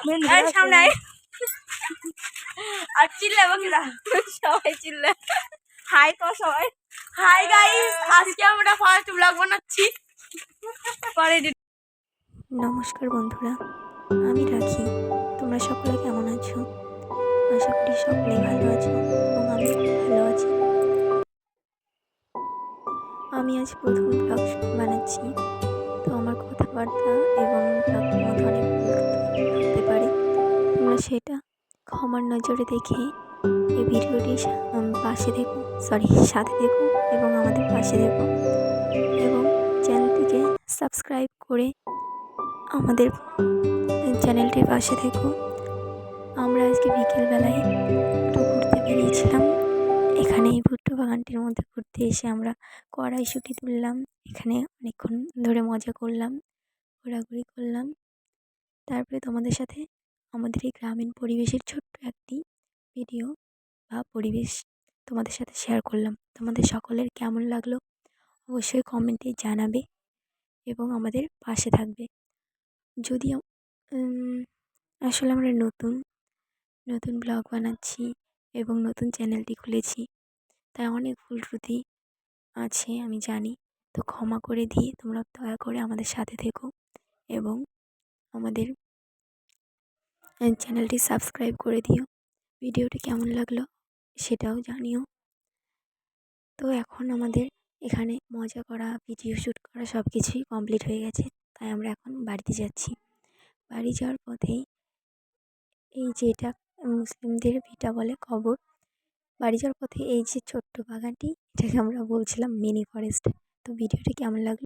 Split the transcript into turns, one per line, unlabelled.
সামনে আর চিল্লাবো কিনা সবাই চিল্লা। হাই তো সবাই, হাই গাইস, আজকে আমরা ফার্স্ট ব্লগ বানাচ্ছি। পরে
নমস্কার বন্ধুরা, আমি রাখি। তোমরা সকলে কেমন আছো? আশা করি সকলেই ভালো আছো এবং আমি খুব ভালো আছি। আমি আজ প্রথম ব্লগ বানাচ্ছি, তো আমার কথাবার্তা এবং ব্লগের মধ্যে অনেক ভুল থাকতে পারে। তোমরা সেটা ক্ষমার নজরে দেখে এই ভিডিওটি পাশে দেখো, সাথে দেখো এবং আমাদের পাশে দেখো এবং চ্যানেলটিকে সাবস্ক্রাইব করে আমাদের চ্যানেলটির পাশে থেকো। আমরা আজকে বিকেলবেলায় একটু ঘুরতে বেরিয়েছিলাম। এখানে এই ভুট্টো বাগানটির মধ্যে ঘুরতে এসে আমরা কড়াইশুঁটি তুললাম, এখানে অনেকক্ষণ ধরে মজা করলাম, ঘোরাঘুরি করলাম। তারপরে তোমাদের সাথে আমাদের এই গ্রামীণ পরিবেশের ছোট্ট একটি ভিডিও বা পরিবেশ তোমাদের সাথে শেয়ার করলাম। তোমাদের সকলের কেমন লাগলো অবশ্যই কমেন্টে জানাবে এবং আমাদের পাশে থাকবে। যদি আসলে আমরা নতুন ব্লগ বানাচ্ছি এবং নতুন চ্যানেলটি খুলেছি, তাই অনেক ভুল ত্রুটি আছে আমি জানি, তো ক্ষমা করে দিয়ে তোমরা দয়া করে আমাদের সাথে থেকো এবং আমাদের চ্যানেলটি সাবস্ক্রাইব করে দিও। ভিডিওটি কেমন লাগলো সেটাও জানিও। তো এখন আমাদের এখানে মজা করা, ভিডিও শ্যুট করা সব কিছুই কমপ্লিট হয়ে গেছে, তাই আমরা এখন বাড়িতে যাচ্ছি। বাড়ি যাওয়ার পথেই এই যে এটা মুসলিমদের ভিটা বলে কবর, বাড়ি যাওয়ার পথে এই যে ছোট্ট বাগানটি, এটাকে আমরা বলছিলাম মিনি ফরেস্ট। তো ভিডিওটি কেমন লাগলো